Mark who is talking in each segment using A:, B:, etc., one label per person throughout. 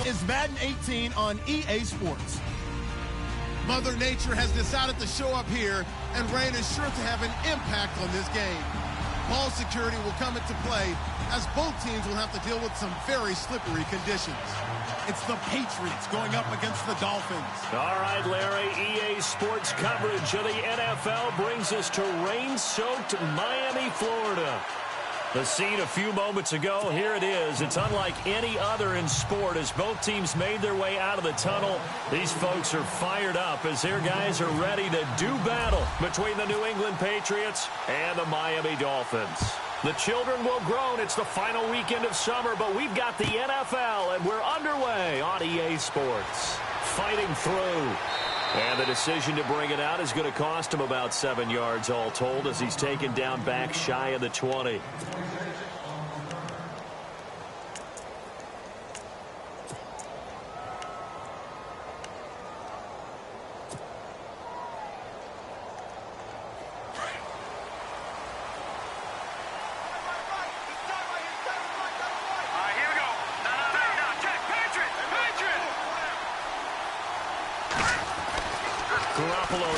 A: Is Madden 18 on EA Sports.
B: Mother Nature has decided to show up here, and rain is sure to have an impact on this game. Ball security will come into play, as both teams will have to deal with some very slippery conditions. It's the Patriots going up against the Dolphins.
C: All right, Larry, EA Sports coverage of the NFL brings us to rain-soaked Miami, Florida. The scene a few moments ago, here it is. It's unlike any other in sport as both teams made their way out of the tunnel. These folks are fired up as their guys are ready to do battle between the New England Patriots and the Miami Dolphins. The children will groan. It's the final weekend of summer, but we've got the NFL, and we're underway on EA Sports. Fighting through. And the decision to bring it out is going to cost him about 7 yards all told as he's taken down back shy of the 20.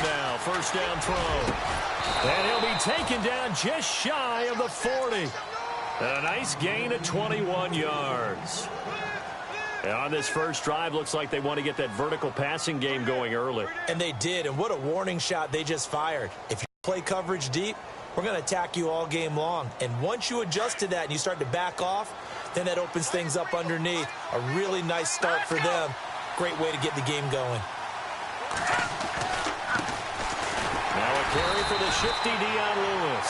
C: Now, first down throw. And he'll be taken down just shy of the 40. A nice gain of 21 yards. And on this first drive, looks like they want to get that vertical passing game going early.
D: And they did, and what a warning shot they just fired. If you play coverage deep, we're going to attack you all game long. And once you adjust to that and you start to back off, then that opens things up underneath. A really nice start for them. Great way to get the game going.
C: Now a carry for the shifty Dion Lewis.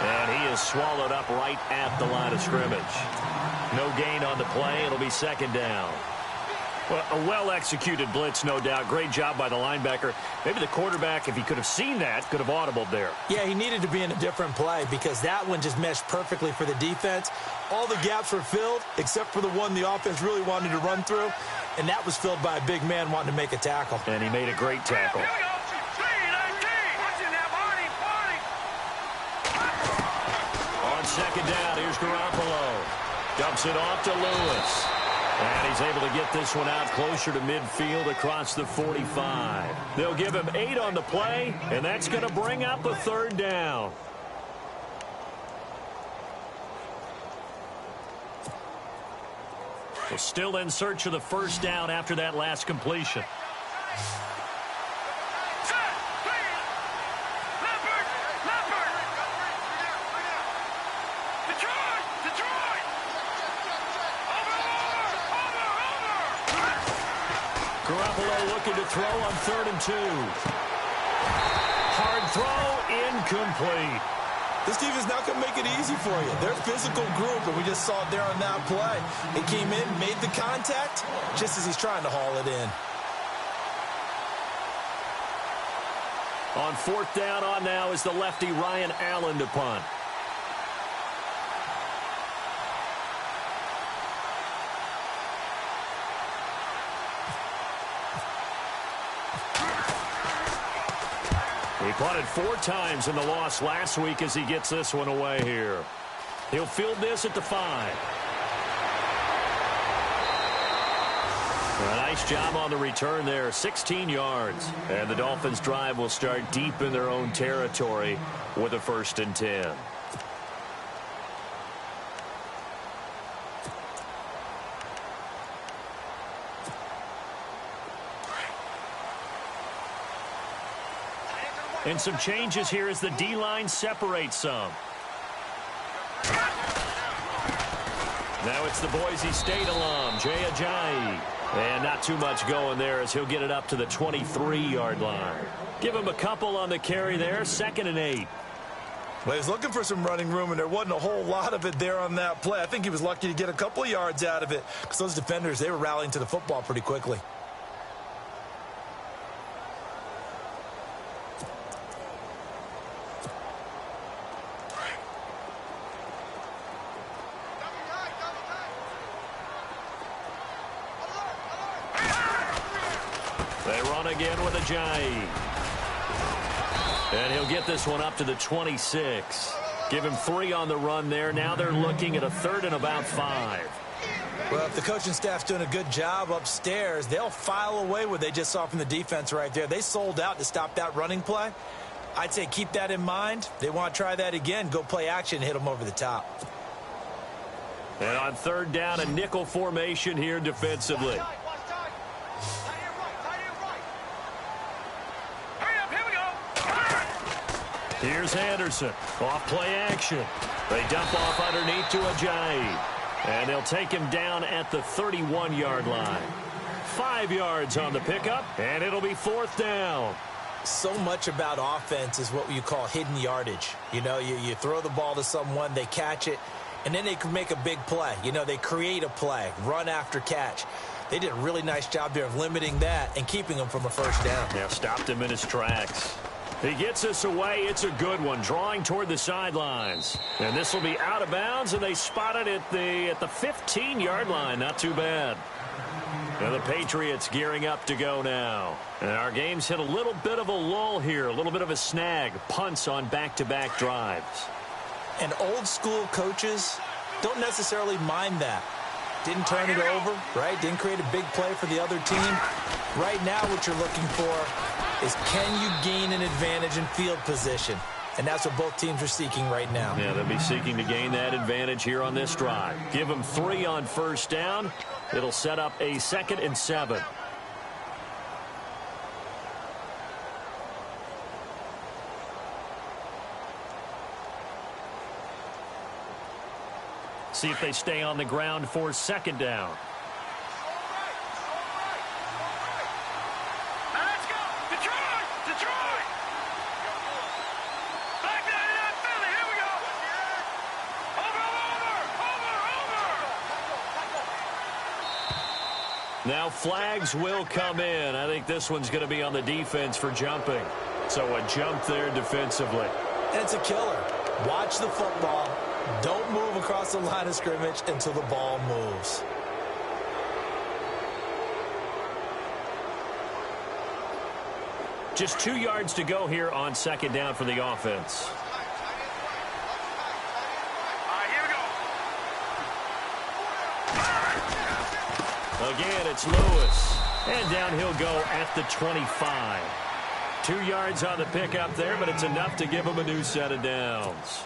C: And he is swallowed up right at the line of scrimmage. No gain on the play. It'll be second down. Well, a well-executed blitz, no doubt. Great job by the linebacker. Maybe the quarterback, if he could have seen that, could have audibled there.
D: Yeah, he needed to be in a different play because that one just meshed perfectly for the defense. All the gaps were filled except for the one the offense really wanted to run through, and that was filled by a big man wanting to make a tackle.
C: And he made a great tackle. On second down, here's Garoppolo. Dumps it off to Lewis. And he's able to get this one out closer to midfield across the 45. They'll give him 8 on the play, and that's going to bring up a third down. Well, still in search of the first down after that last completion. Garoppolo looking to throw on 3rd and 2. Hard throw, incomplete.
D: This defense not going to make it easy for you. They're a physical group, and we just saw it there on that play. It came in, made the contact, just as he's trying to haul it in.
C: On 4th down on now is the lefty Ryan Allen to punt. He punted 4 times in the loss last week as he gets this one away here. He'll field this at the 5. A nice job on the return there, 16 yards. And the Dolphins' drive will start deep in their own territory with a 1st and 10. And some changes here as the D-line separates some. Now it's the Boise State alum, Jay Ajayi. And not too much going there as he'll get it up to the 23-yard line. Give him a couple on the carry there, 2nd and 8.
D: Well, he was looking for some running room, and there wasn't a whole lot of it there on that play. I think he was lucky to get a couple of yards out of it because those defenders, they were rallying to the football pretty quickly.
C: They run again with Ajayi. And he'll get this one up to the 26. Give him 3 on the run there. Now they're looking at a 3rd and about 5.
D: Well, if the coaching staff's doing a good job upstairs, they'll file away what they just saw from the defense right there. They sold out to stop that running play. I'd say keep that in mind. They want to try that again. Go play action and hit them over the top.
C: And on third down, a nickel formation here defensively. Here's Anderson. Off play action. They dump off underneath to Ajayi. And they'll take him down at the 31-yard line. 5 yards on the pickup, and it'll be fourth down.
D: So much about offense is what you call hidden yardage. You know, you throw the ball to someone, they catch it, and then they can make a big play. You know, they create a play, run after catch. They did a really nice job there of limiting that and keeping him from a first down.
C: Yeah, stopped him in his tracks. He gets us away. It's a good one, drawing toward the sidelines. And this will be out of bounds, and they spot it at the 15-yard line. Not too bad. And the Patriots gearing up to go now. And our game's hit a little bit of a lull here, a little bit of a snag. Punts on back-to-back drives.
D: And old-school coaches don't necessarily mind that. Didn't turn it over, right? Didn't create a big play for the other team. Right now what you're looking for is can you gain an advantage in field position? And that's what both teams are seeking right now.
C: Yeah, they'll be seeking to gain that advantage here on this drive. Give them 3 on first down. It'll set up a 2nd and 7. See if they stay on the ground for 2nd down. Now flags will come in. I think this one's going to be on the defense for jumping. So a jump there defensively.
D: And it's a killer. Watch the football. Don't move across the line of scrimmage until the ball moves.
C: Just 2 yards to go here on 2nd down for the offense. Again, it's Lewis. And down he'll go at the 25. 2 yards on the pickup there, but it's enough to give him a new set of downs.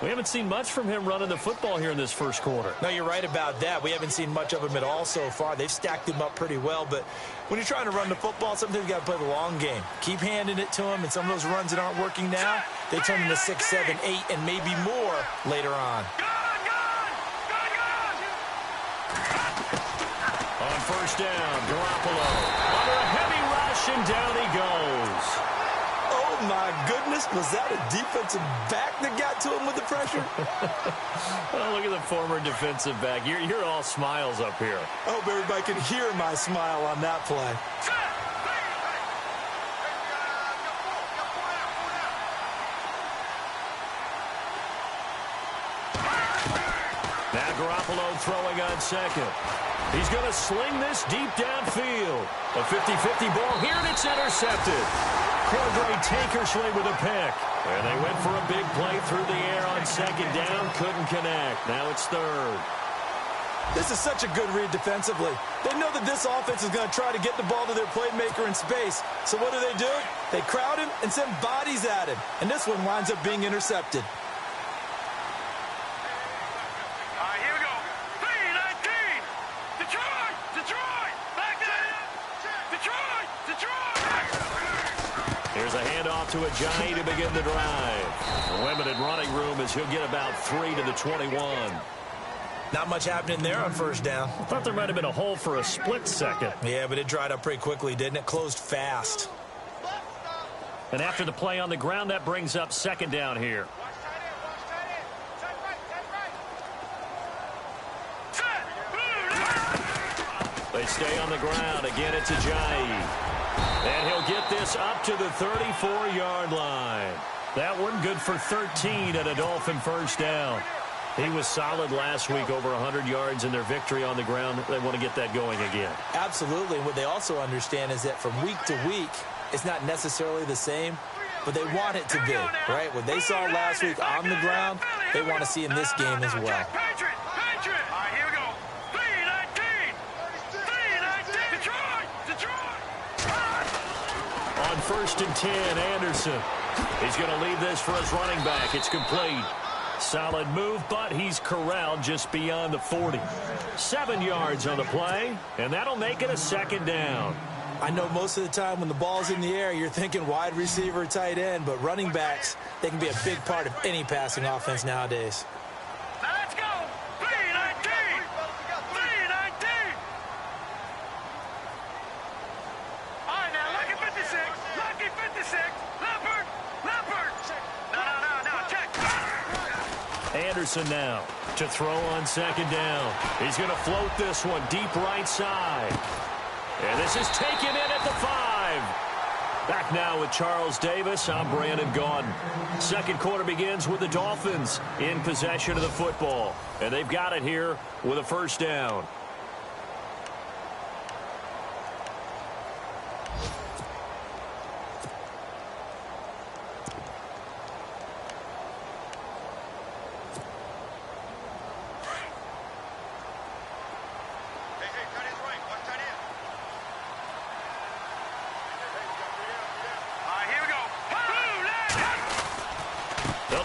C: We haven't seen much from him running the football here in this first quarter.
D: No, you're right about that. We haven't seen much of him at all so far. They've stacked him up pretty well, but when you're trying to run the football, sometimes you got to play the long game. Keep handing it to him, and some of those runs that aren't working now, they turn into 6, 7, 8, and maybe more later on.
C: On first down, Garoppolo under a heavy rush, and down he goes.
D: Oh, my goodness. Was that a defensive back that got to him with the pressure?
C: Oh, look at the former defensive back. You're all smiles up here.
D: I hope everybody can hear my smile on that play.
C: Now Garoppolo throwing on 2nd. He's going to sling this deep downfield. A 50-50 ball here, and it's intercepted. Cordray Tankersley with a pick. And they went for a big play through the air on 2nd down. Couldn't connect. Now it's 3rd.
D: This is such a good read defensively. They know that this offense is going to try to get the ball to their playmaker in space. So what do? They crowd him and send bodies at him. And this one winds up being intercepted.
C: Here's a handoff to Ajayi to begin the drive. Limited running room as he'll get about 3 to the 21.
D: Not much happening there on first down.
C: I thought there might have been a hole for a split second.
D: Yeah, but it dried up pretty quickly, didn't it? Closed fast.
C: And after the play on the ground, that brings up 2nd down here. They stay on the ground. Again, it's Ajayi. And he'll get this up to the 34-yard line. That one good for 13 and a Dolphin first down. He was solid last week, over 100 yards in their victory on the ground. They want to get that going again.
D: Absolutely. What they also understand is that from week to week, it's not necessarily the same, but they want it to be, right? What they saw last week on the ground, they want to see in this game as well.
C: first and 10, Anderson. He's going to leave this for his running back. It's complete. Solid move, but he's corralled just beyond the 40. 7 yards on the play, and that'll make it a second down.
D: I know most of the time when the ball's in the air, you're thinking wide receiver, tight end, but running backs, they can be a big part of any passing offense nowadays.
E: Now let's go! 319! 319! All right, now, lucky 56. Lucky 56. Leopard! Leopard! No, check.
C: Anderson now to throw on second down. He's going to float this one deep right side. And this is taken in at the 5. Back now with Charles Davis. I'm Brandon Gaudin. Second quarter begins with the Dolphins in possession of the football. And they've got it here with a first down.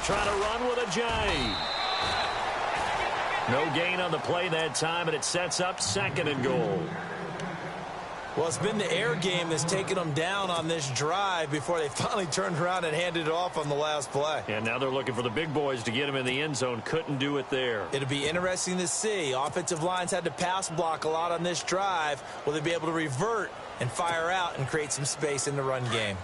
C: Trying to run with a J. No gain on the play that time, and it sets up second and goal.
D: Well, it's been the air game that's taken them down on this drive before they finally turned around and handed it off on the last play.
C: And now they're looking for the big boys to get him in the end zone. Couldn't do it there.
D: It'll be interesting to see. Offensive lines had to pass block a lot on this drive. Will they be able to revert and fire out and create some space in the run game?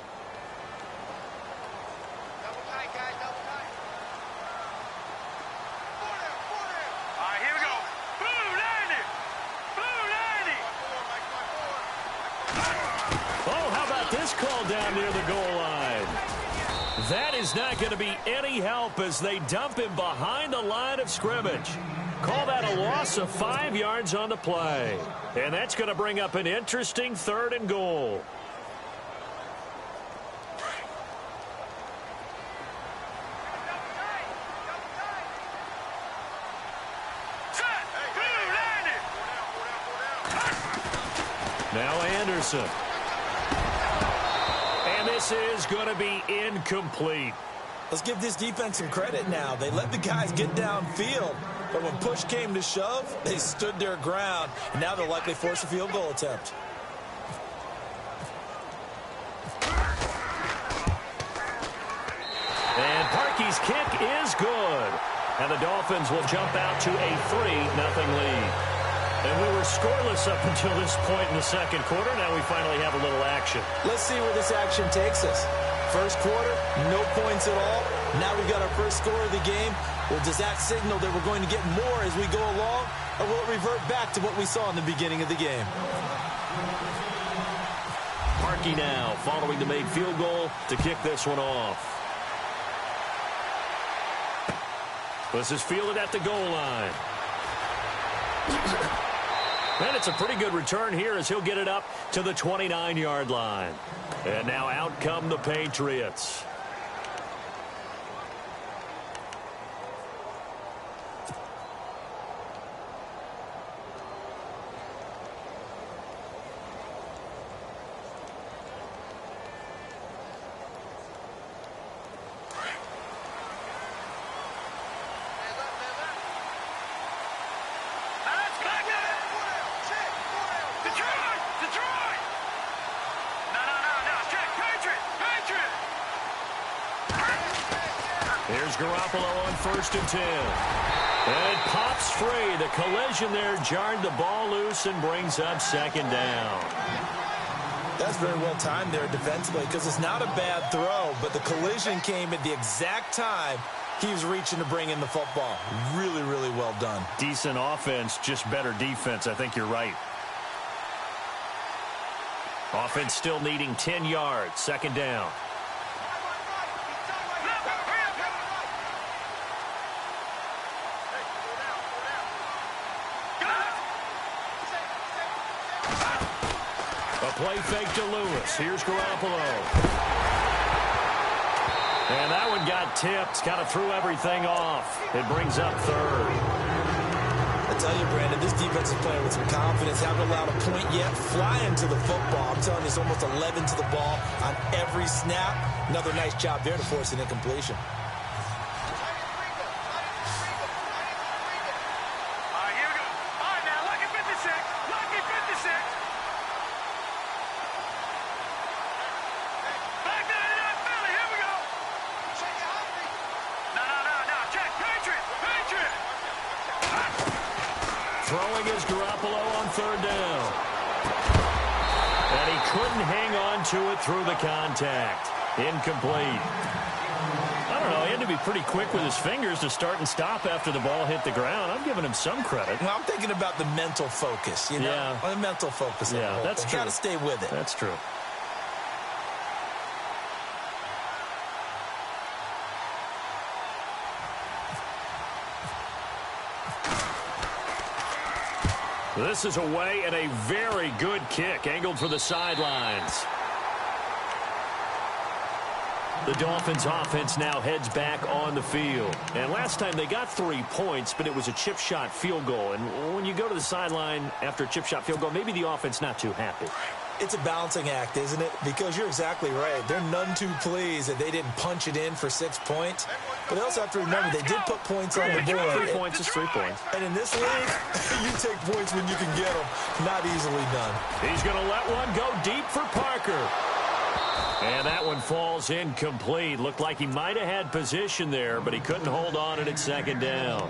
C: Down near the goal line. That is not going to be any help as they dump him behind the line of scrimmage. Call that a loss of 5 yards on the play. And that's going to bring up an interesting third and goal. Now Anderson. This is going to be incomplete.
D: Let's give this defense some credit now. They let the guys get downfield, but when push came to shove, they stood their ground, and now they'll likely force a field goal attempt.
C: And Parkey's kick is good. And the Dolphins will jump out to a 3-0 lead. And we were scoreless up until this point in the second quarter. Now we finally have a little action.
D: Let's see where this action takes us. First quarter, no points at all. Now we've got our first score of the game. Well, does that signal that we're going to get more as we go along? Or will it revert back to what we saw in the beginning of the game?
C: Parkey now following the made field goal to kick this one off. This is fielded at the goal line. And it's a pretty good return here as he'll get it up to the 29-yard line. And now out come the Patriots. Here's Garoppolo on 1st and 10. And it pops free. The collision there jarred the ball loose and brings up second down.
D: That's very well timed there defensively because it's not a bad throw, but the collision came at the exact time he was reaching to bring in the football. Really, really well done.
C: Decent offense, just better defense. I think you're right. Offense still needing 10 yards. Second down. Play fake to Lewis. Here's Garoppolo. And that one got tipped. Kind of threw everything off. It brings up third.
D: That's tell you, Brandon, this defense is playing with some confidence. Haven't allowed a point yet. Flying to the football. I'm telling you, it's almost 11 to the ball on every snap. Another nice job there to force an incompletion.
C: Throwing is Garoppolo on third down. And he couldn't hang on to it through the contact. Incomplete. I don't know, he had to be pretty quick with his fingers to start and stop after the ball hit the ground. I'm giving him some credit.
D: Well, I'm thinking about the mental focus, you know?
C: Yeah.
D: The mental focus.
C: Yeah, that's true.
D: Got to stay with it.
C: That's true. This is away and a very good kick, angled for the sidelines. The Dolphins offense now heads back on the field. And last time they got 3 points, but it was a chip shot field goal. And when you go to the sideline after a chip shot field goal, maybe the offense not too happy.
D: It's a balancing act, isn't it? Because you're exactly right. They're none too pleased that they didn't punch it in for 6 points. But they also have to remember they did put points on the board.
C: 3 points is 3 points.
D: And in this league, you take points when you can get them. Not easily done.
C: He's going to let one go deep for Parker. And that one falls incomplete. Looked like he might have had position there, but he couldn't hold on it at second down.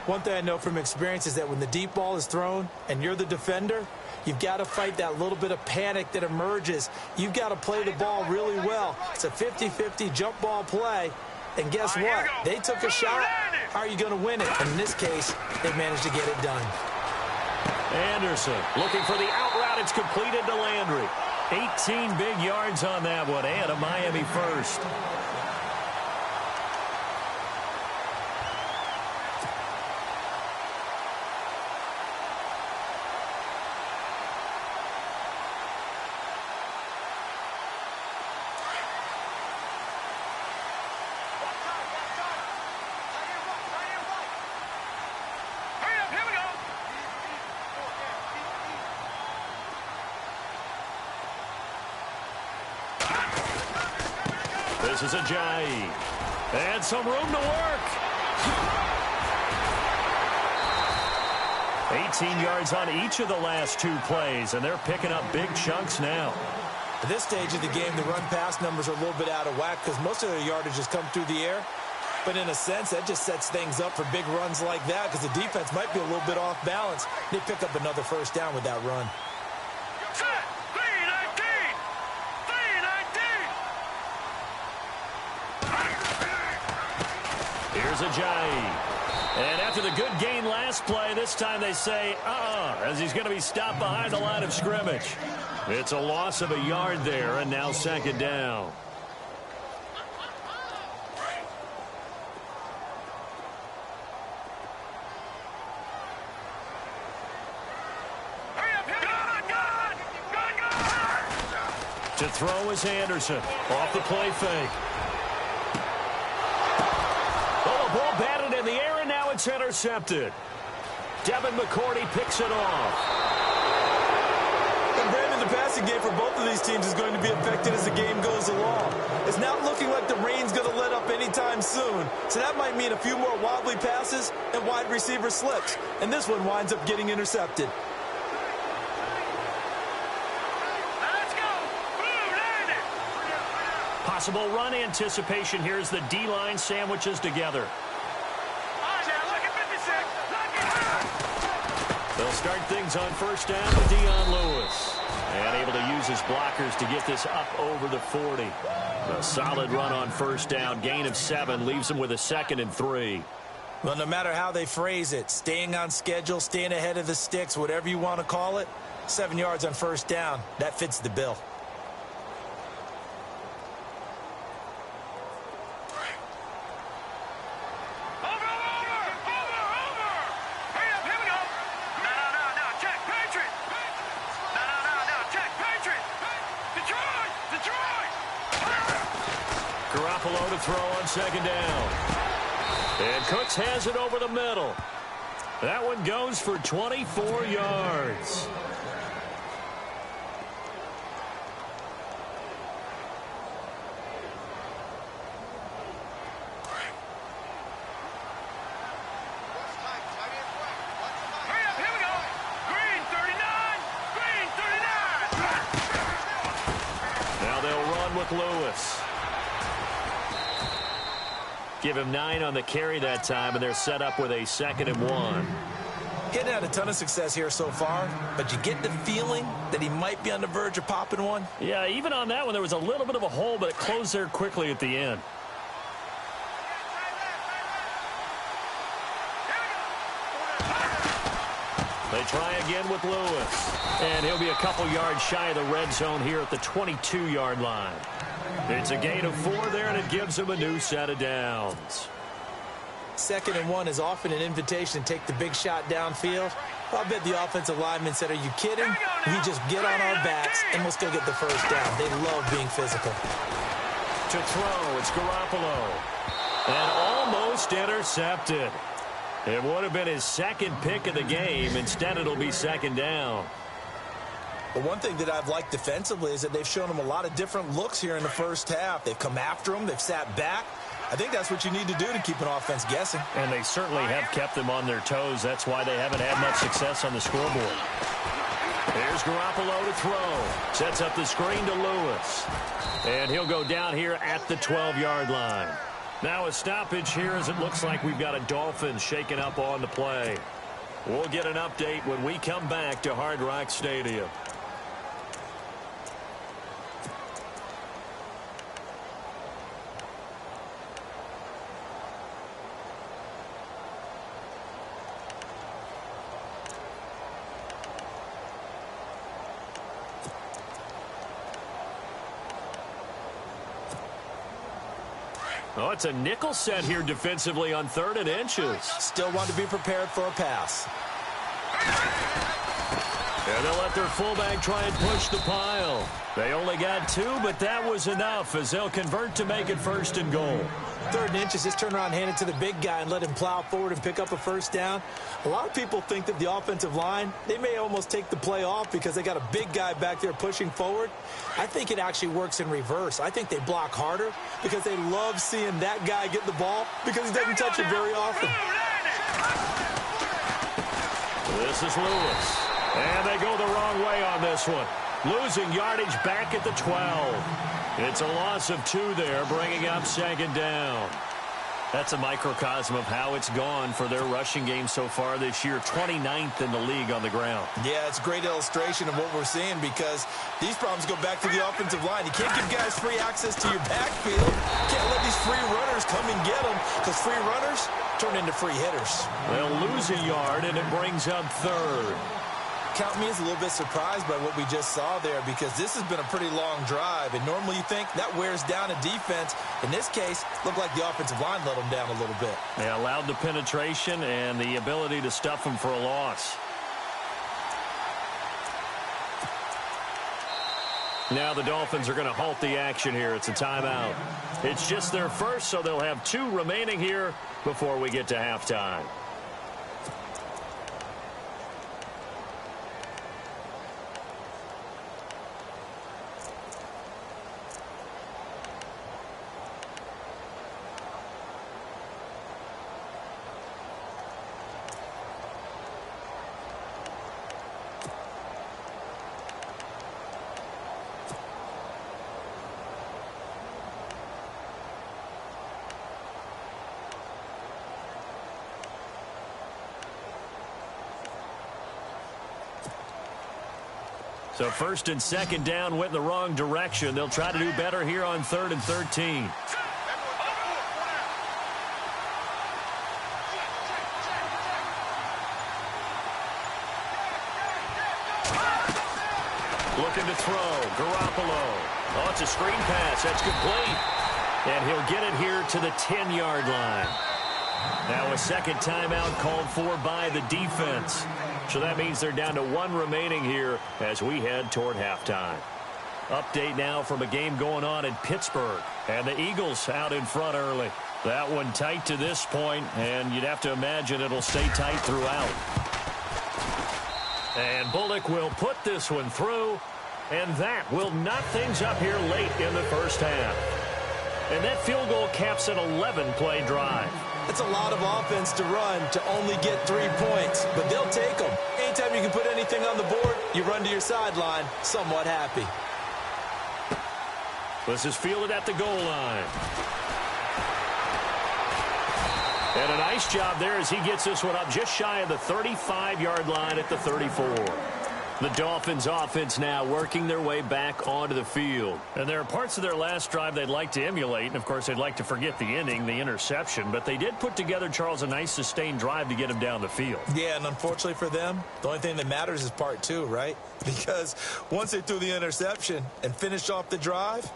D: One thing I know from experience is that when the deep ball is thrown and you're the defender, you've got to fight that little bit of panic that emerges. You've got to play the ball really well. It's a 50-50 jump ball play. And guess what? They took a shot. How are you going to win it? And in this case, they managed to get it done.
C: Anderson looking for the out route. It's completed to Landry. 18 big yards on that one, and a Miami first. This is Ajayi. And some room to work. 18 yards on each of the last 2 plays, and they're picking up big chunks now.
D: At this stage of the game, the run-pass numbers are a little bit out of whack because most of their yardage has come through the air. But in a sense, that just sets things up for big runs like that because the defense might be a little bit off balance. They pick up another first down with that run.
C: Here's Ajayi. And after the good gain last play, this time they say, as he's going to be stopped behind the line of scrimmage. It's a loss of a yard there, and now second down. To throw is Anderson. Off the play fake. Ball batted in the air, and now it's intercepted. Devin McCourty picks it off.
D: And Brandon, the passing game for both of these teams is going to be affected as the game goes along. It's not looking like the rain's going to let up anytime soon. So that might mean a few more wobbly passes and wide receiver slips. And this one winds up getting intercepted.
C: Possible run anticipation here as the D-line sandwiches together. They'll start things on first down with Dion Lewis. And able to use his blockers to get this up over the 40. A solid run on first down. Gain of 7 leaves him with a 2nd and 3.
D: Well, no matter how they phrase it, staying on schedule, staying ahead of the sticks, whatever you want to call it, 7 yards on first down, that fits the bill.
C: Garoppolo to throw on second down. And Cooks has it over the middle. That one goes for 24 yards. Lewis. Give him 9 on the carry that time, and they're set up with a 2nd and 1.
D: He hadn't had a ton of success here so far, but you get the feeling that he might be on the verge of popping one.
C: Yeah, even on that one, there was a little bit of a hole, but it closed there quickly at the end. They try again with Lewis. And he'll be a couple yards shy of the red zone here at the 22-yard line. It's a gain of 4 there, and it gives him a new set of downs.
D: 2nd and 1 is often an invitation to take the big shot downfield. I bet the offensive lineman said, are you kidding? We just get on our backs, and we'll still get the first down. They love being physical.
C: To throw, it's Garoppolo. And almost intercepted. It would have been his 2nd pick of the game. Instead, it'll be 2nd down.
D: But one thing that I've liked defensively is that they've shown him a lot of different looks here in the first half. They've come after him. They've sat back. I think that's what you need to do to keep an offense guessing.
C: And they certainly have kept them on their toes. That's why they haven't had much success on the scoreboard. Here's Garoppolo to throw. Sets up the screen to Lewis. And he'll go down here at the 12-yard line. Now a stoppage here as it looks like we've got a Dolphins shaking up on the play. We'll get an update when we come back to Hard Rock Stadium. Oh, it's a nickel set here defensively on 3rd and inches.
D: Still want to be prepared for a pass.
C: And they'll let their fullback try and push the pile. They only got 2, but that was enough as they'll convert to make it 1st and goal.
D: 3rd and inches, just turn around, hand it to the big guy and let him plow forward and pick up a first down. A lot of people think that the offensive line, they may almost take the play off because they got a big guy back there pushing forward. I think it actually works in reverse. I think they block harder because they love seeing that guy get the ball because he doesn't touch it very often.
C: This is Lewis. And they go the wrong way on this one. Losing yardage back at the 12. It's a loss of 2 there, bringing up 2nd down. That's a microcosm of how it's gone for their rushing game so far this year. 29th in the league on the ground.
D: Yeah, it's a great illustration of what we're seeing because these problems go back to the offensive line. You can't give guys free access to your backfield. You can't let these free runners come and get them because free runners turn into free hitters.
C: They'll lose a yard, and it brings up 3rd.
D: Count me as a little bit surprised by what we just saw there because this has been a pretty long drive, and normally you think that wears down a defense. In this case, looked like the offensive line let them down a little bit.
C: They allowed the penetration and the ability to stuff them for a loss. Now the Dolphins are going to halt the action here. It's a timeout. It's just their first, so they'll have 2 remaining here before we get to halftime. So 1st and 2nd down went in the wrong direction. They'll try to do better here on 3rd and 13. Looking to throw. Garoppolo. Oh, it's a screen pass. That's complete. And he'll get it here to the 10-yard line. Now a 2nd timeout called for by the defense. So that means they're down to 1 remaining here as we head toward halftime. Update now from a game going on in Pittsburgh. And the Eagles out in front early. That one tight to this point, and you'd have to imagine it'll stay tight throughout. And Bullock will put this one through, and that will knot things up here late in the first half. And that field goal caps an 11-play drive.
D: It's a lot of offense to run to only get 3 points, but they'll take them. Anytime you can put anything on the board, you run to your sideline somewhat happy.
C: This is fielded at the goal line. And a nice job there as he gets this one up just shy of the 35-yard line at the 34. The Dolphins offense now working their way back onto the field. And there are parts of their last drive they'd like to emulate. And, of course, they'd like to forget the inning, the interception. But they did put together, Charles, a nice sustained drive to get him down the field.
D: Yeah, and unfortunately for them, the only thing that matters is part 2, right? Because once they threw the interception and finished off the drive,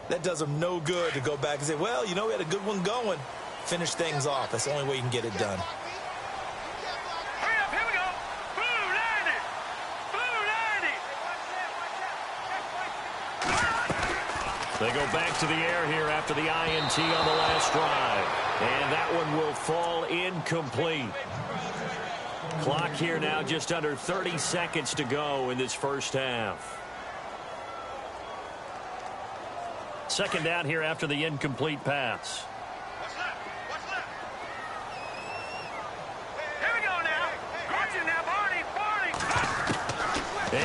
D: that does them no good to go back and say, well, you know, we had a good one going. Finish things off. That's the only way you can get it done.
E: Hurry up, here we go. Blue 90. Blue 90.
C: They go back to the air here after the INT on the last drive. And that one will fall incomplete. Clock here now just under 30 seconds to go in this first half. Second down here after the incomplete pass.
E: What's left? What's left? Here we go now. Got you now, Barney.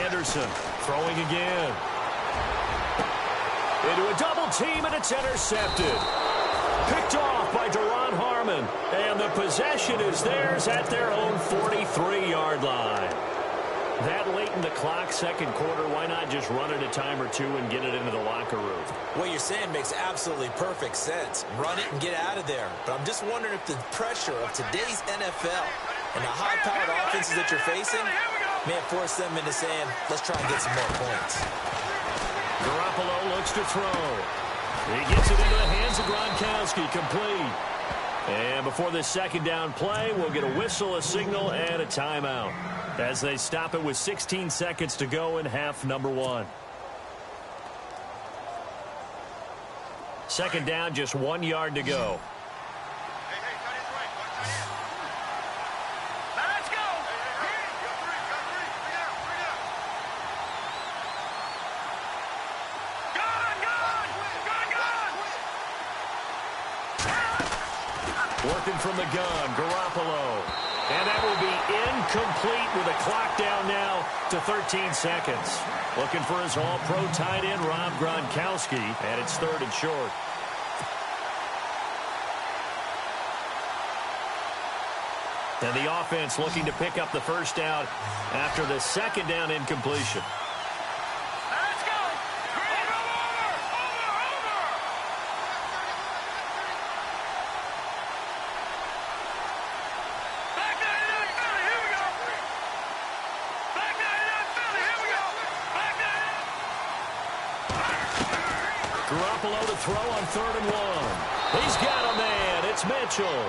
C: Anderson throwing again. Into a double team, and it's intercepted. Picked off by Duron Harmon. And the possession is theirs at their own 43-yard line. That late in the clock, second quarter, why not just run it a time or two and get it into the locker room?
D: What you're saying makes absolutely perfect sense. Run it and get out of there. But I'm just wondering if the pressure of today's NFL and the high-powered offenses that you're facing may have forced them into saying, let's try and get some more points.
C: Garoppolo looks to throw. He gets it into the hands of Gronkowski, complete. And before this second down play, we'll get a whistle, a signal, and a timeout as they stop it with 16 seconds to go in half number 1. Second down, just 1 yard to go.
E: Let's go.
C: Working from the gun, Garoppolo. And that will be incomplete with a clock down now to 13 seconds. Looking for his all-pro tight end, Rob Gronkowski, and it's third and short. And the offense looking to pick up the first down after the second down incompletion.
E: Let's go. Back 99 Philly, here we go. Back 99 Philly, here we go. Back 99.
C: Garoppolo to throw on 3rd and 1. He's got a man. It's Mitchell.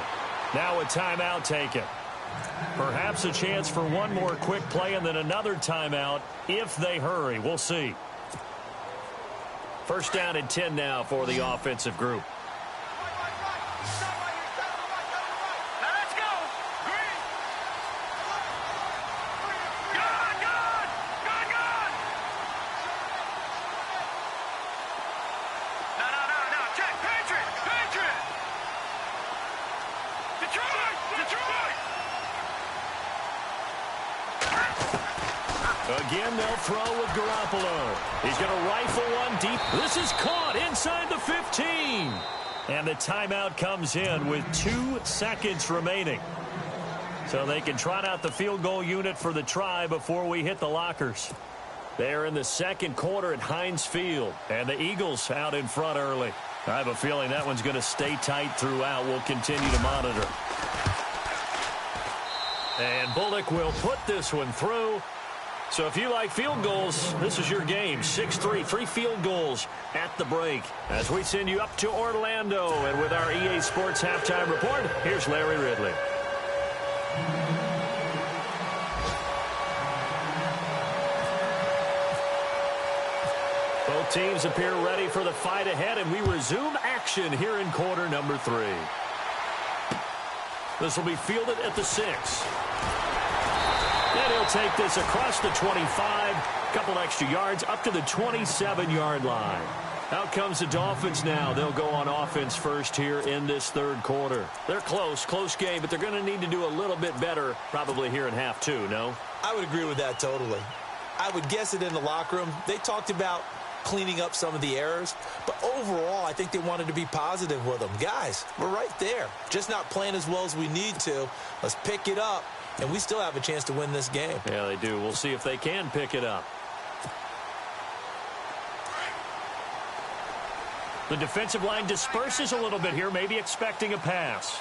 C: Now a timeout taken. Perhaps a chance for one more quick play and then another timeout if they hurry. We'll see. First down and 10 now for the offensive group.
E: Let's go. Green. Gone. No. Check. Patriot. Detroit.
C: Again, they'll throw with Garoppolo. He's going to rifle one deep. This is caught inside the 15. And the timeout comes in with 2 seconds remaining. So they can trot out the field goal unit for the try before we hit the lockers. They're in the second quarter at Heinz Field. And the Eagles out in front early. I have a feeling that one's going to stay tight throughout. We'll continue to monitor. And Bullock will put this one through. So if you like field goals, this is your game. 6-3, 3 field goals at the break. As we send you up to Orlando, and with our EA Sports Halftime Report, here's Larry Ridley. Both teams appear ready for the fight ahead, and we resume action here in quarter number 3. This will be fielded at the 6. And he'll take this across the 25, a couple extra yards, up to the 27-yard line. Out comes the Dolphins now. They'll go on offense first here in this third quarter. They're close game, but they're going to need to do a little bit better probably here in half 2, no?
D: I would agree with that totally. I would guess it in the locker room. They talked about cleaning up some of the errors, but overall, I think they wanted to be positive with them. Guys, we're right there. Just not playing as well as we need to. Let's pick it up, and we still have a chance to win this game.
C: Yeah, they do. We'll see if they can pick it up. The defensive line disperses a little bit here, maybe expecting a pass.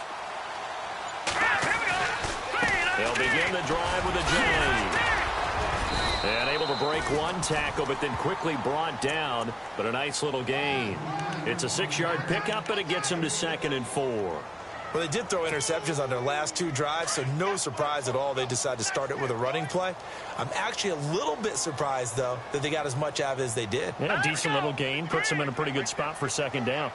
C: They'll begin the drive with a J. And able to break one tackle, but then quickly brought down, but a nice little gain. It's a 6-yard pickup, but it gets them to 2nd and 4.
D: Well, they did throw interceptions on their last 2 drives, so no surprise at all they decided to start it with a running play. I'm actually a little bit surprised, though, that they got as much out of it as they did.
C: Yeah, decent little gain. Puts them in a pretty good spot for 2nd down.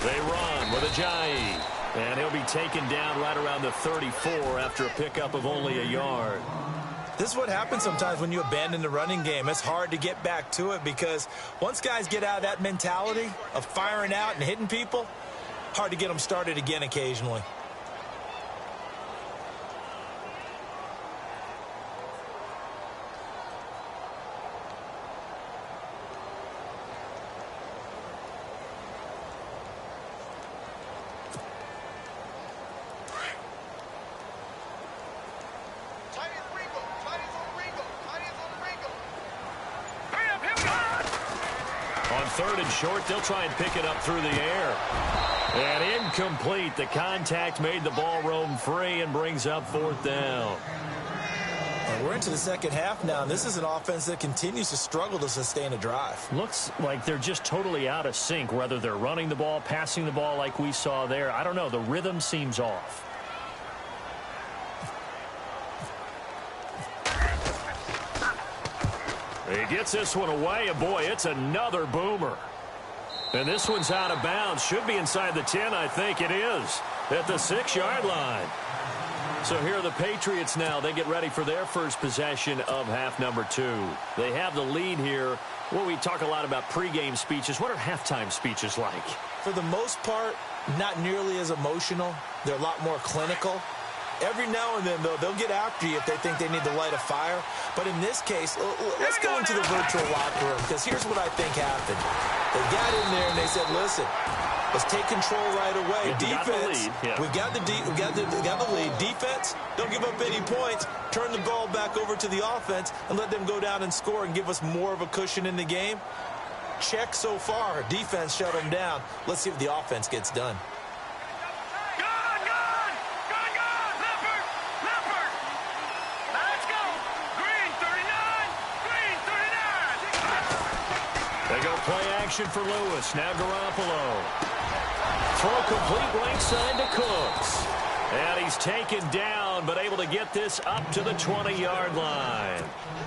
C: They run with Ajayi. And he'll be taken down right around the 34 after a pickup of only a yard.
D: This is what happens sometimes when you abandon the running game. It's hard to get back to it because once guys get out of that mentality of firing out and hitting people, hard to get them started again occasionally.
C: Third and short, they'll try and pick it up through the air. And incomplete. The contact made the ball roam free and brings up 4th down.
D: We're into the second half now, and this is an offense that continues to struggle to sustain a drive.
C: Looks like they're just totally out of sync, whether they're running the ball, passing the ball like we saw there. I don't know. The rhythm seems off. He gets this one away, and boy, it's another boomer. And this one's out of bounds. Should be inside the 10, I think it is, at the 6-yard line. So here are the Patriots now. They get ready for their first possession of half number 2. They have the lead here. Well, we talk a lot about pregame speeches. What are halftime speeches like?
D: For the most part, not nearly as emotional. They're a lot more clinical. Every now and then, though, they'll get after you if they think they need to light a fire. But in this case, let's go into the virtual locker room, because here's what I think happened. They got in there and they said, listen, let's take control right away. Defense, we got the lead. Defense, don't give up any points. Turn the ball back over to the offense and let them go down and score and give us more of a cushion in the game. Check so far. Defense shut them down. Let's see if the offense gets done.
C: They go play action for Lewis. Now Garoppolo. Throw complete right side to Cooks. And he's taken down, but able to get this up to the 20-yard line.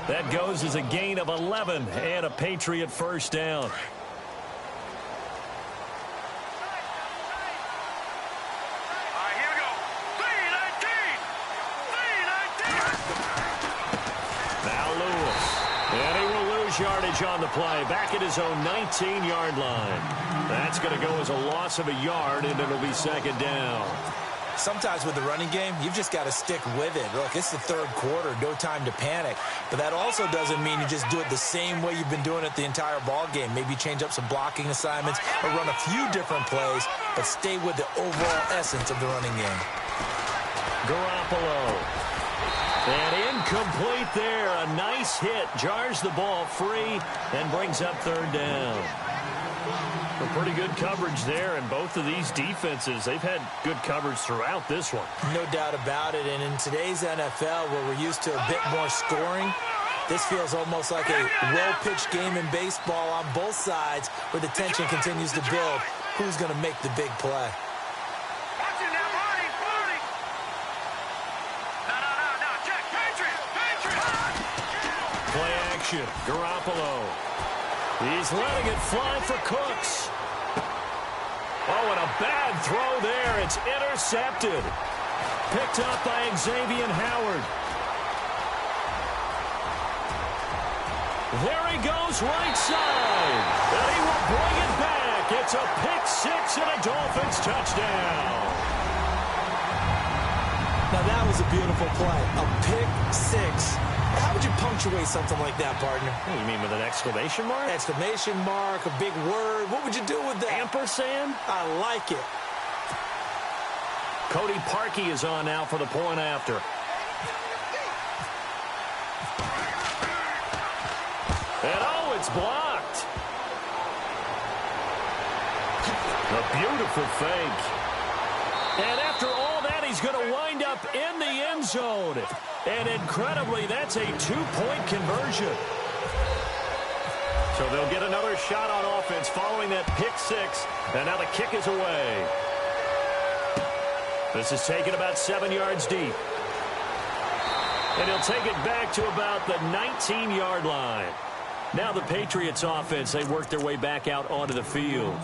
C: That goes as a gain of 11 and a Patriot first down. Yardage on the play, back at his own 19-yard line. That's going to go as a loss of a yard, and it'll be 2nd down.
D: Sometimes with the running game, you've just got to stick with it. Look, it's the third quarter, no time to panic. But that also doesn't mean you just do it the same way you've been doing it the entire ball game. Maybe change up some blocking assignments or run a few different plays, but stay with the overall essence of the running game.
C: Garoppolo. And incomplete there. A nice hit. Jars the ball free and brings up 3rd down. A pretty good coverage there, and both of these defenses, they've had good coverage throughout this one.
D: No doubt about it. And in today's NFL, where we're used to a bit more scoring, this feels almost like a well-pitched game in baseball on both sides, where the tension continues to build. Who's going to make the big play?
C: Play action. Garoppolo. He's letting it fly for Cooks. Oh, and a bad throw there. It's intercepted. Picked up by Xavier Howard. There he goes, right side. And he will bring it back. It's a pick six and a Dolphins touchdown.
D: Now, that was a beautiful play. A pick six. How would you punctuate something like that, partner?
C: What do you mean, with an exclamation mark?
D: Exclamation mark, a big word. What would you do with that?
C: Ampersand?
D: I like it.
C: Cody Parkey is on now for the point after. And oh, it's blocked. A beautiful fake. And after all that, he's going to wind up in the end zone. And incredibly, that's a two-point conversion. So they'll get another shot on offense following that pick six. And now the kick is away. This is taken about 7 yards deep. And he'll take it back to about the 19-yard line. Now the Patriots offense, they work their way back out onto the field.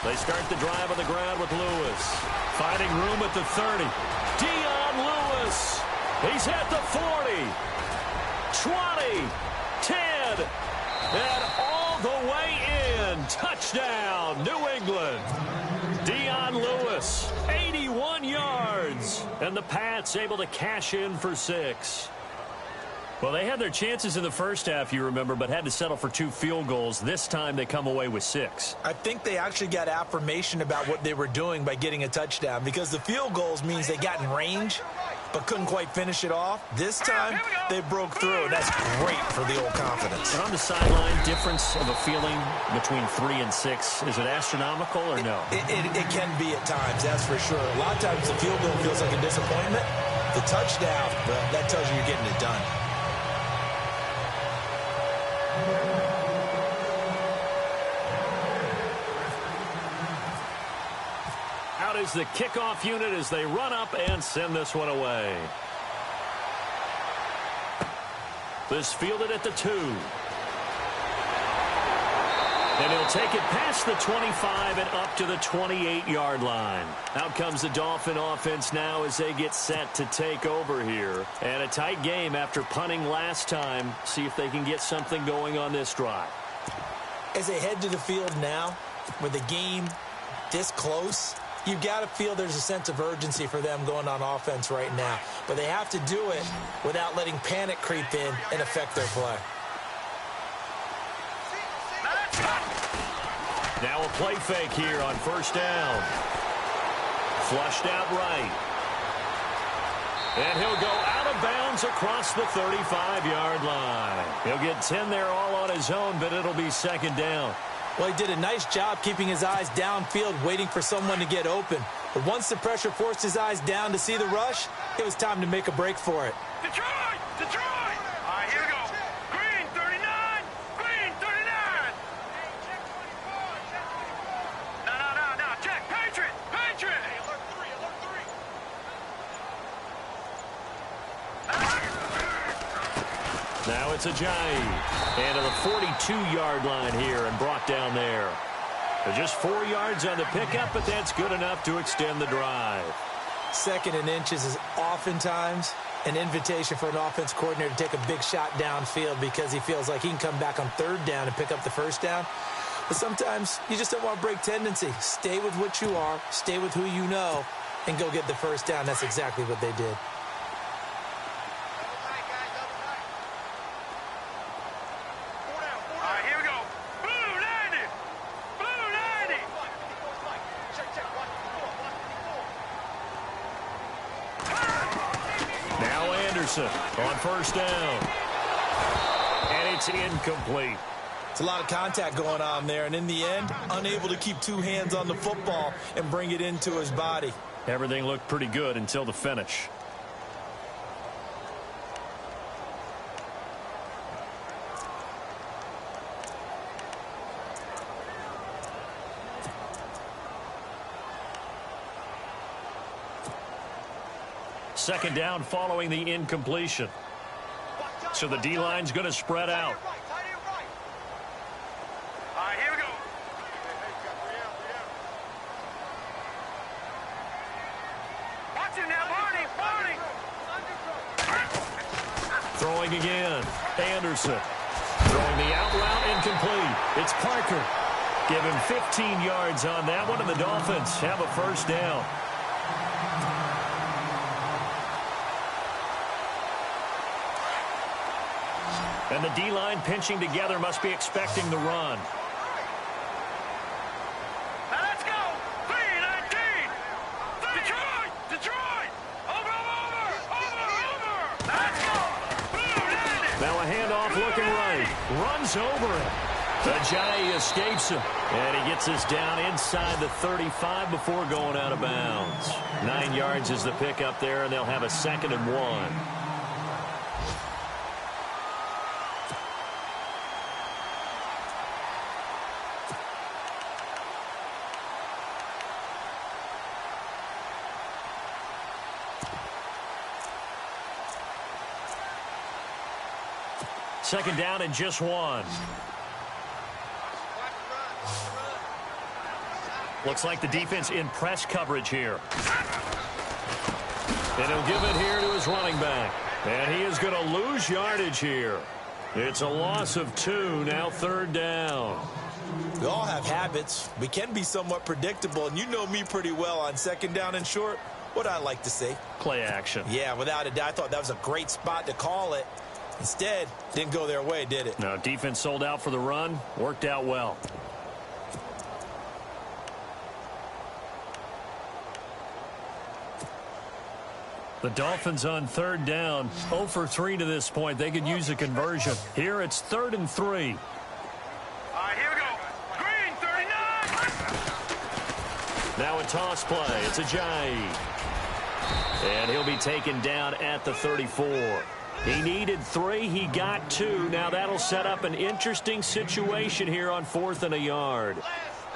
C: They start the drive on the ground with Lewis. Finding room at the 30. Dion Lewis. He's at the 40. 20. 10. And all the way in. Touchdown, New England. Dion Lewis, 81 yards. And the Pats able to cash in for 6. Well, they had their chances in the first half, you remember, but had to settle for 2 field goals. This time they come away with 6.
D: I think they actually got affirmation about what they were doing by getting a touchdown, because the field goals means they got in range but couldn't quite finish it off. This time they broke through, and that's great for the old confidence.
C: And on the sideline, difference of a feeling between 3 and 6, is it astronomical or no?
D: It can be at times, that's for sure. A lot of times the field goal feels like a disappointment. The touchdown, well, that tells you you're getting it done.
C: Out is the kickoff unit as they run up and send this one away. This fielded at the 2. And he'll take it past the 25 and up to the 28-yard line. Out comes the Dolphin offense now as they get set to take over here. And a tight game after punting last time. See if they can get something going on this drive.
D: As they head to the field now, with the game this close, you got to feel there's a sense of urgency for them going on offense right now. But they have to do it without letting panic creep in and affect their play.
C: Now a play fake here on first down. Flushed out right. And he'll go out of bounds across the 35-yard line. He'll get 10 there all on his own, but it'll be second down.
D: Well, he did a nice job keeping his eyes downfield, waiting for someone to get open. But once the pressure forced his eyes down to see the rush, it was time to make a break for it.
E: Detroit! Detroit! All right, here we go. Green 39! Green 39! No. Check. Patriot! Patriot! Hey, alert 3.
C: Now it's Ajayi. And to the 42-yard line here and brought down there. Just 4 yards on the pickup, but that's good enough to extend the drive.
D: 2nd and inches is oftentimes an invitation for an offense coordinator to take a big shot downfield because he feels like he can come back on 3rd down and pick up the 1st down. But sometimes you just don't want to break tendency. Stay with what you are, stay with who you know, and go get the 1st down. That's exactly what they did.
C: On first down. And it's incomplete.
D: It's a lot of contact going on there, and in the end, unable to keep 2 hands on the football and bring it into his body.
C: Everything looked pretty good until the finish. Second down following the incompletion. So the D-line's going to spread out.
E: All right, here we go. Watch him now, Barney.
C: Throwing again. Anderson. Throwing the out route incomplete. It's Parker. Give him 15 yards on that one, and the Dolphins have a first down. And the D-line pinching together must be expecting the run.
E: Now let's go. 3-19. Detroit. Over. Let's go.
C: Now a handoff looking right. Runs over it. Ajayi escapes him. And he gets us down inside the 35 before going out of bounds. 9 yards is the pickup there, and they'll have a 2nd and 1. Second down and just 1. Looks like the defense in press coverage here. And he'll give it here to his running back. And he is going to lose yardage here. It's a loss of 2, now 3rd down.
D: We all have habits. We can be somewhat predictable, and you know me pretty well on 2nd down and short. What I like to say?
C: Play action.
D: Yeah, without a doubt. I thought that was a great spot to call it. Instead, didn't go their way, did it?
C: No, defense sold out for the run. Worked out well. The Dolphins on 3rd down. 0 for 3 to this point. They could use a conversion. Here it's 3rd and 3.
E: All right, here we go. Green, 39.
C: Now a toss play. It's Ajayi. And he'll be taken down at the 34. He needed 3. He got 2. Now that'll set up an interesting situation here on 4th and a yard.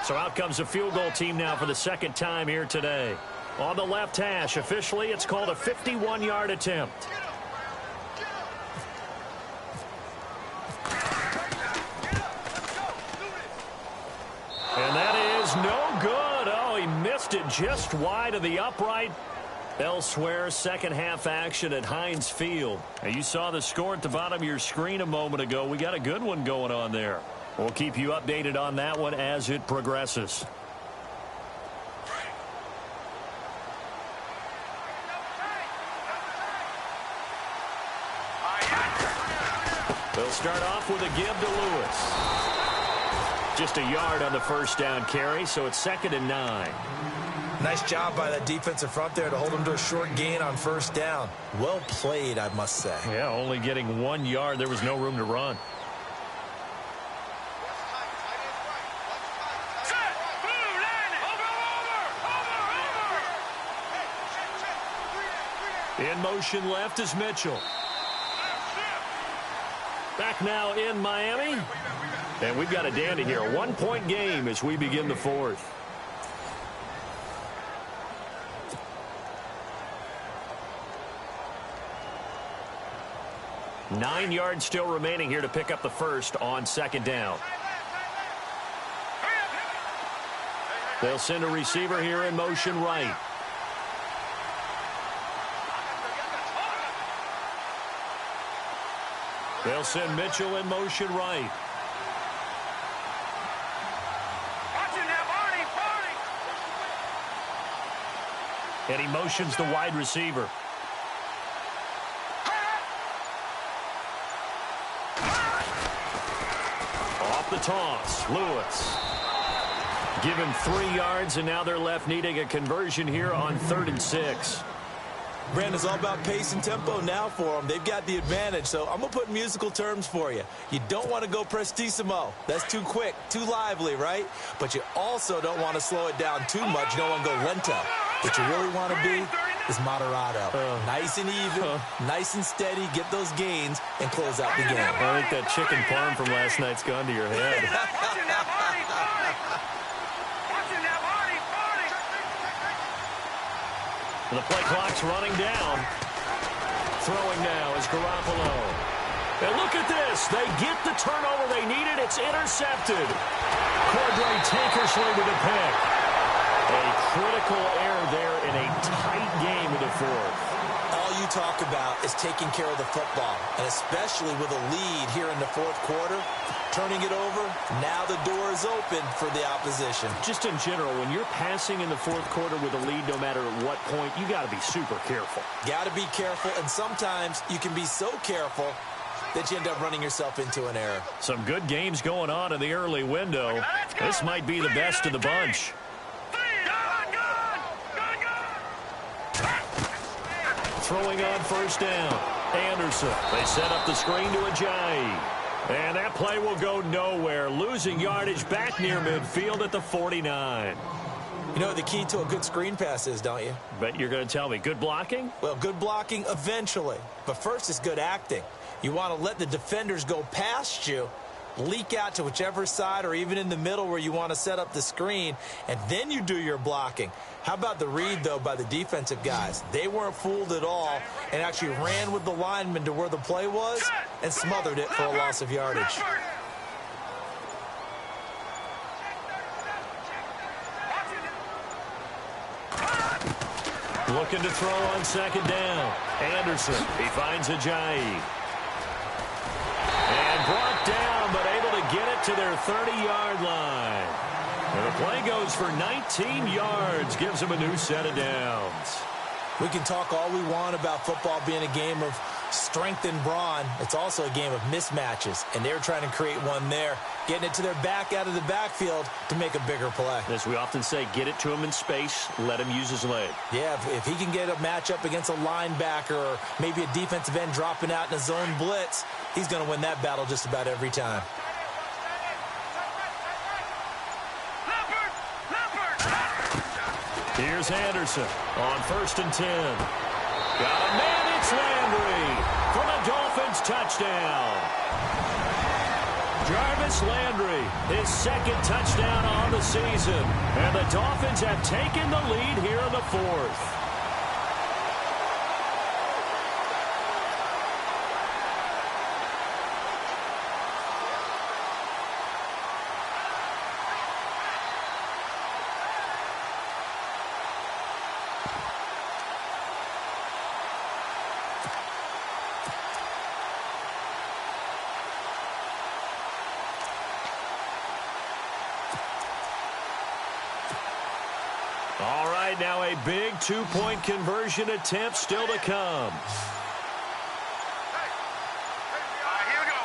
C: So out comes a field goal team now for the 2nd time here today. On the left hash, officially, it's called a 51-yard attempt. And that is no good. Oh, he missed it just wide of the upright. Elsewhere, second half action at Heinz Field. And you saw the score at the bottom of your screen a moment ago. We got a good one going on there. We'll keep you updated on that one as it progresses. They'll start off with a give to Lewis. Just a yard on the first down carry, so it's 2nd and 9.
D: Nice job by that defensive front there to hold him to a short gain on first down. Well played, I must say.
C: Yeah, only getting 1 yard. There was no room to run. In motion left is Mitchell. Back now in Miami. And we've got a dandy here. A 1-point game as we begin the 4th. Nine yards still remaining here to pick up the first on 2nd down. They'll send a receiver here in motion right. They'll send Mitchell in motion right. And he motions the wide receiver. Off the toss, Lewis. Give him 3 yards, and now they're left needing a conversion here on 3rd and 6.
D: Brandon, it's all about pace and tempo now for them. They've got the advantage, so I'm going to put musical terms for you. You don't want to go prestissimo. That's too quick, too lively, right? But you also don't want to slow it down too much. You don't want to go lento. What you really want to be is moderado. Nice and even, nice and steady, get those gains, and close out the game.
C: I think that chicken parm from last night's gone to your head. The play clock's running down. Throwing now is Garoppolo. And look at this. They get the turnover they needed. It's intercepted. Cordray Tankersley with a pick. A critical error there in a tight game in the fourth.
D: All you talk about is taking care of the football, and especially with a lead here in the fourth quarter. Turning it over, now the door is open for the opposition.
C: Just in general, when you're passing in the fourth quarter with a lead, no matter at what point, you got to be super careful.
D: Got to be careful, and sometimes you can be so careful that you end up running yourself into an error.
C: Some good games going on in the early window. This might be the best of the bunch. Throwing on first down. Anderson. They set up the screen to Ajayi. And that play will go nowhere. Losing yardage back near midfield at the 49.
D: You know what the key to a good screen pass is, don't you?
C: Bet you're going to tell me. Good blocking?
D: Well, good blocking eventually. But first is good acting. You want to let the defenders go past you, leak out to whichever side or even in the middle where you want to set up the screen, and then you do your blocking. How about the read, though, by the defensive guys? They weren't fooled at all and actually ran with the lineman to where the play was and smothered it for a loss of yardage.
C: Looking to throw on second down. Anderson, he finds Ajayi. And brought down, but able to get it to their 30-yard line. And the play goes for 19 yards, gives them a new set of downs.
D: We can talk all we want about football being a game of strength and brawn. It's also a game of mismatches, and they were trying to create one there, getting it to their back out of the backfield to make a bigger play.
C: As we often say, get it to him in space, let him use his leg.
D: Yeah, if he can get a matchup against a linebacker or maybe a defensive end dropping out in a zone blitz, he's going to win that battle just about every time.
C: Here's Anderson on 1st and 10. Got a man, it's Landry for the Dolphins touchdown. Jarvis Landry, his second touchdown on the season. And the Dolphins have taken the lead here in the fourth. All right, now a big two-point conversion attempt still to come.
E: Here we go.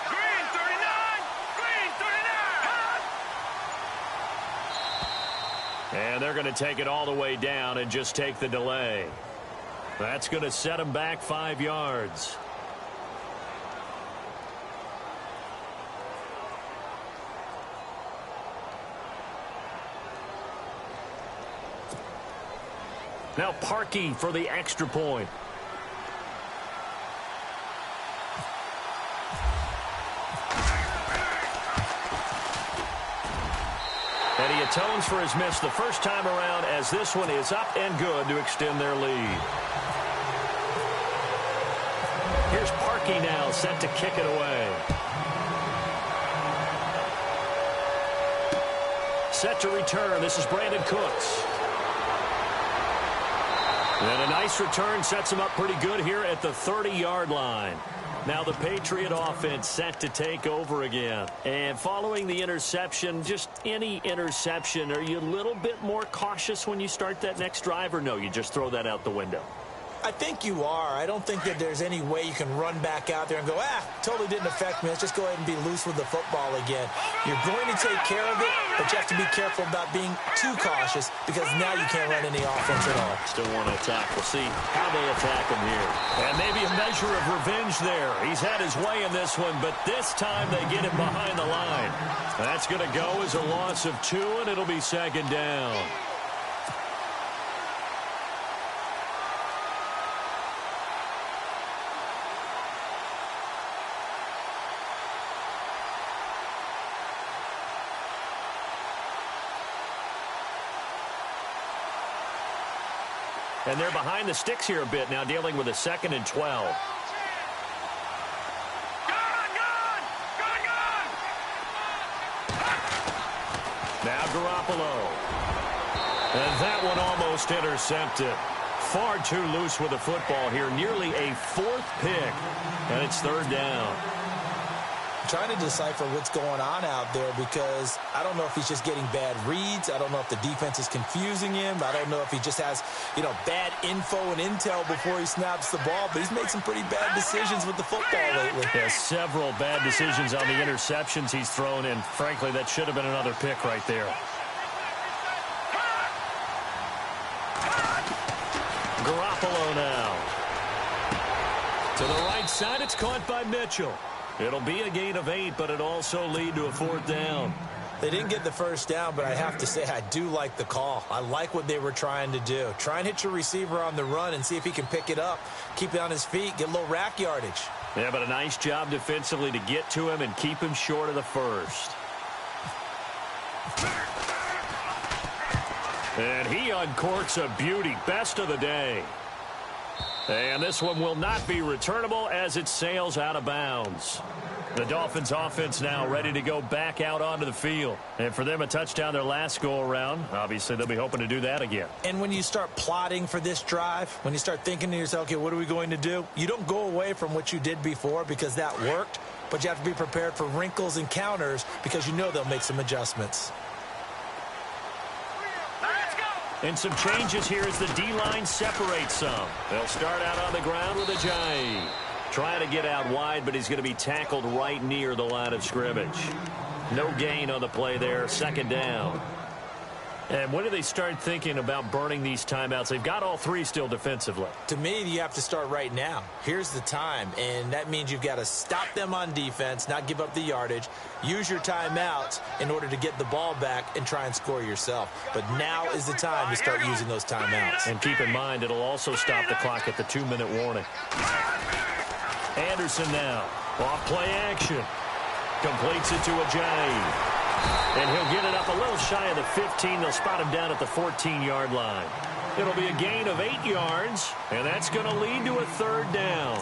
E: Green 39. Green 39.
C: And they're going to take it all the way down and just take the delay. That's going to set them back 5 yards. Now Parkey for the extra point. And he atones for his miss the first time around as this one is up and good to extend their lead. Here's Parkey now set to kick it away. Set to return. This is Brandon Cooks. And a nice return sets him up pretty good here at the 30-yard line. Now the Patriot offense set to take over again. And following the interception, just any interception, are you a little bit more cautious when you start that next drive, or no, you just throw that out the window?
D: I think you are. I don't think that there's any way you can run back out there and go, totally didn't affect me. Let's just go ahead and be loose with the football again. You're going to take care of it, but you have to be careful about being too cautious because now you can't run any offense at all.
C: Still want to attack. We'll see how they attack him here. And maybe a measure of revenge there. He's had his way in this one, but this time they get him behind the line. That's going to go as a loss of 2, and it'll be second down. And they're behind the sticks here a bit now, dealing with a 2nd and 12. Now Garoppolo. And that one almost intercepted. Far too loose with the football here. Nearly a 4th pick. And it's 3rd down.
D: I'm trying to decipher what's going on out there because I don't know if he's just getting bad reads. I don't know if the defense is confusing him. I don't know if he just has, bad info and intel before he snaps the ball. But he's made some pretty bad decisions with the football lately.
C: Yeah, several bad decisions on the interceptions he's thrown, and frankly, that should have been another pick right there. Garoppolo now. To the right side, it's caught by Mitchell. It'll be a gain of 8, but it also lead to a 4th down.
D: They didn't get the first down, but I have to say I do like the call. I like what they were trying to do. Try and hit your receiver on the run and see if he can pick it up, keep it on his feet, get a little rack yardage.
C: Yeah, but a nice job defensively to get to him and keep him short of the first. And he uncorks a beauty. Best of the day. And this one will not be returnable as it sails out of bounds. The Dolphins offense now ready to go back out onto the field. And for them, a touchdown their last go-around. Obviously, they'll be hoping to do that again.
D: And when you start plotting for this drive, when you start thinking to yourself, okay, what are we going to do? You don't go away from what you did before because that worked, but you have to be prepared for wrinkles and counters because you know they'll make some adjustments.
C: And some changes here as the D-line separates some. They'll start out on the ground with Ajayi. Trying to get out wide, but he's going to be tackled right near the line of scrimmage. No gain on the play there. 2nd down. And when do they start thinking about burning these timeouts? They've got all 3 still defensively.
D: To me, you have to start right now. Here's the time, and that means you've got to stop them on defense, not give up the yardage, use your timeouts in order to get the ball back and try and score yourself. But now is the time to start using those timeouts.
C: And keep in mind, it'll also stop the clock at the 2-minute warning. Anderson now. Off play action. Completes it to Ajayi. And he'll get it up a little shy of the 15. They'll spot him down at the 14-yard line. It'll be a gain of 8 yards, and that's going to lead to a 3rd down.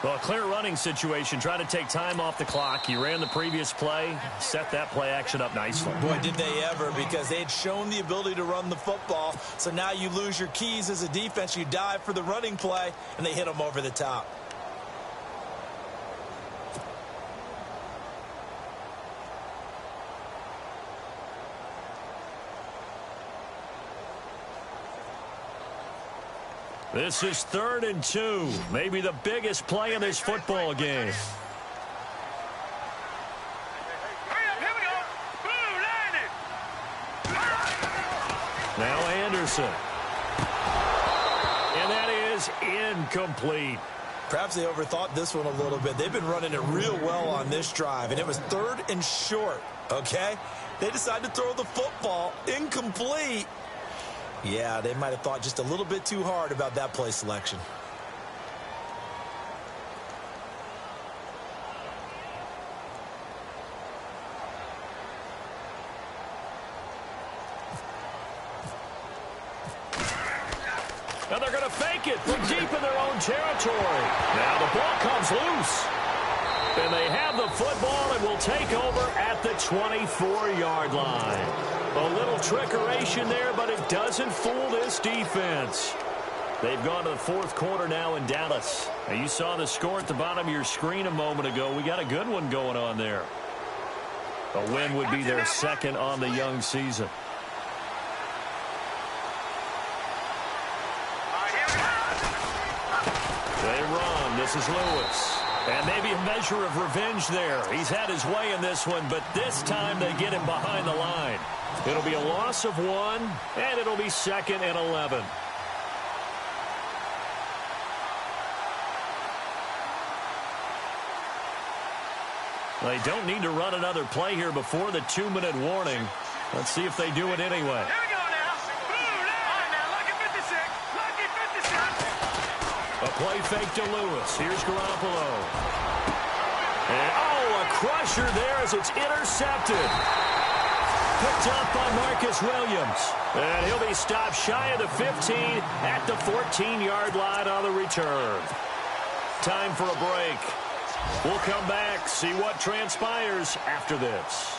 C: Well, a clear running situation. Try to take time off the clock. He ran the previous play, set that play action up nicely.
D: Boy, did they ever, because they had shown the ability to run the football. So now you lose your keys as a defense. You dive for the running play, and they hit him over the top.
C: This is 3rd and 2. Maybe the biggest play in this football game.
E: Hurry up, here we go. Blue, line it.
C: Now Anderson. And that is incomplete.
D: Perhaps they overthought this one a little bit. They've been running it real well on this drive, and it was 3rd and short, okay? They decided to throw the football incomplete. Yeah, they might have thought just a little bit too hard about that play selection.
C: Now they're going to fake it from deep in their own territory. Now the ball comes loose. And they have the football and will take over at the 24-yard line. A little trickeration there, but it doesn't fool this defense. They've gone to the 4th quarter now in Dallas. Now you saw the score at the bottom of your screen a moment ago. We got a good one going on there. A win would be their 2nd on the young season. They run. This is Lewis. And maybe a measure of revenge there. He's had his way in this one, but this time they get him behind the line. It'll be a loss of 1, and it'll be 2nd and 11. They don't need to run another play here before the 2-minute warning. Let's see if they do it anyway.
E: Here we go now. Blue, line now. Lucky 56. Lucky 56.
C: A play fake to Lewis. Here's Garoppolo. And, oh, a crusher there as it's intercepted. Picked up by Marcus Williams. And he'll be stopped shy of the 15 at the 14-yard line on the return. Time for a break. We'll come back, see what transpires after this.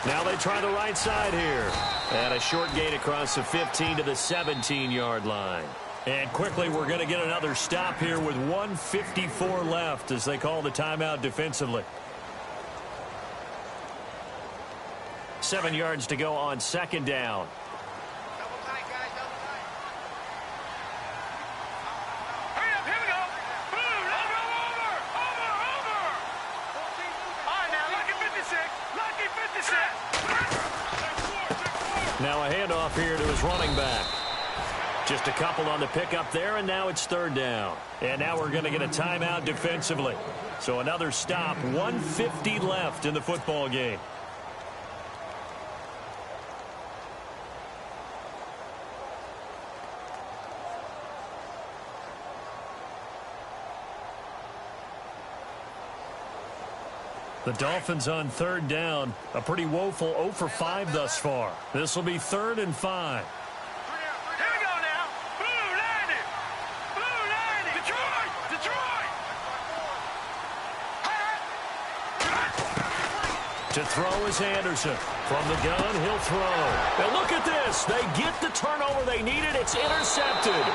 C: Now they try the right side here. And a short gain across the 15 to the 17-yard line. And quickly, we're going to get another stop here with 1:54 left as they call the timeout defensively. 7 yards to go on second down.
E: Double tight, guys, double tight. Hurry up, here we go. Boom, over. All right, now, lucky 56.
C: Now a handoff here to his running back. Just a couple on the pickup there, and now it's third down. And now we're going to get a timeout defensively. So another stop, 1:50 left in the football game. The Dolphins on third down, a pretty woeful 0 for 5 thus far. This will be 3rd and 5.
E: Here we go now. Blue landing. Detroit.
C: To throw is Anderson. From the gun, he'll throw. And look at this. They get the turnover they needed. It's intercepted.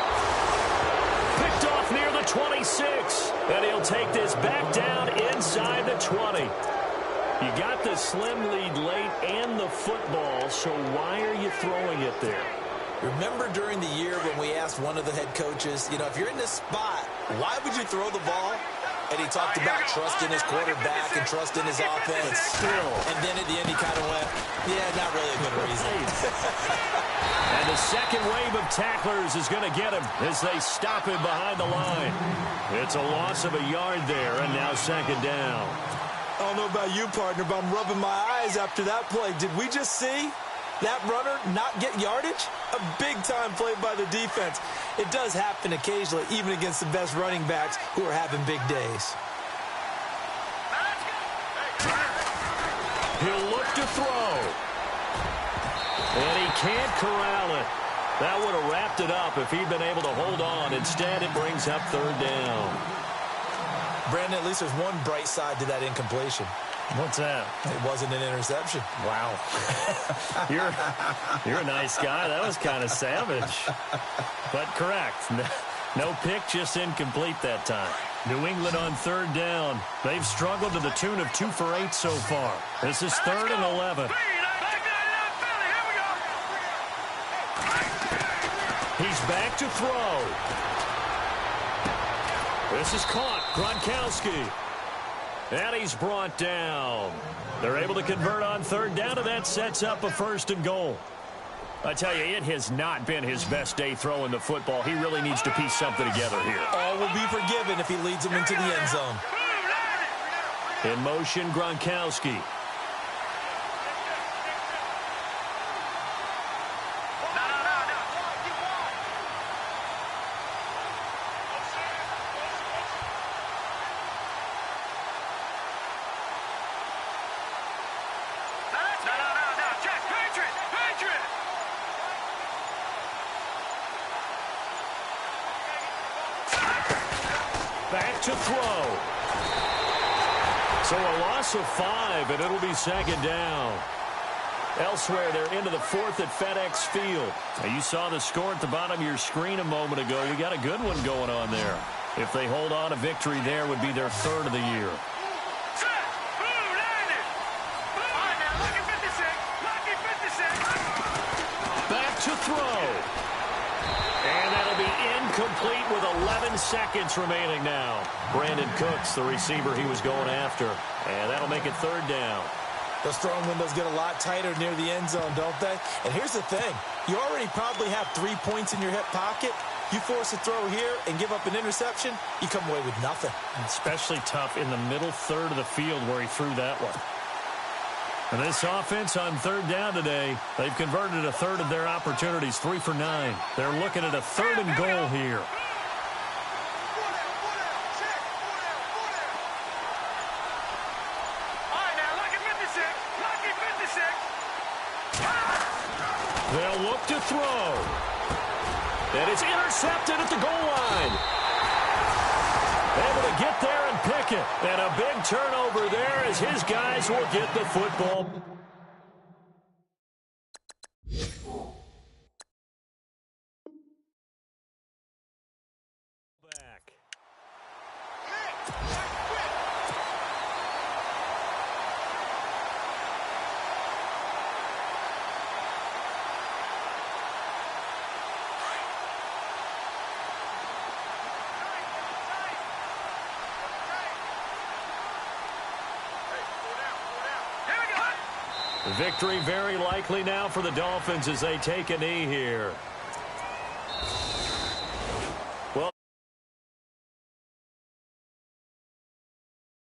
C: Picked off near the 26. And he'll take this back down inside the 20. You got the slim lead late and the football, so why are you throwing it there?
D: Remember during the year when we asked one of the head coaches, if you're in this spot, why would you throw the ball? And he talked about trusting his quarterback and trusting his offense.
C: Still.
D: And then at the end he kind of went, yeah, not really a good reason.
C: And the second wave of tacklers is going to get him as they stop him behind the line. It's a loss of a yard there, and now second down.
D: I don't know about you, partner, but I'm rubbing my eyes after that play. Did we just see that runner not get yardage? A big-time play by the defense. It does happen occasionally, even against the best running backs who are having big days.
C: He'll look to throw. And he can't corral it. That would have wrapped it up if he'd been able to hold on. Instead, it brings up third down.
D: Brandon, at least there's one bright side to that incompletion.
C: What's that?
D: It wasn't an interception.
C: Wow. You're a nice guy. That was kind of savage. But correct. No pick, just incomplete that time. New England on third down. They've struggled to the tune of 2 for 8 so far. This is 3rd and 11. He's back to throw. This is caught. Gronkowski. And he's brought down. They're able to convert on third down, and that sets up a 1st and goal. I tell you, it has not been his best day throwing the football. He really needs to piece something together here.
D: All will be forgiven if he leads them into the end zone.
C: In motion, Gronkowski. Back to throw. So a loss of 5, and it'll be second down. Elsewhere, they're into the 4th at FedEx Field. Now, you saw the score at the bottom of your screen a moment ago. We got a good one going on there. If they hold on, a victory there would be their 3rd of the year. Back to throw. And that'll be incomplete with 11 seconds remaining now. Brandon Cooks, the receiver he was going after. And that'll make it third down.
D: Those throwing windows get a lot tighter near the end zone, don't they? And here's the thing. You already probably have 3 points in your hip pocket. You force a throw here and give up an interception, you come away with nothing.
C: Especially tough in the middle third of the field where he threw that one. And this offense on third down today, they've converted a third of their opportunities, 3 for 9. They're looking at a 3rd and goal here. They'll look to throw. And it's intercepted at the goal line. Able to get there and pick it. And a big turnover there as his guys will get the football. Back. Victory very likely now for the Dolphins as they take a knee here.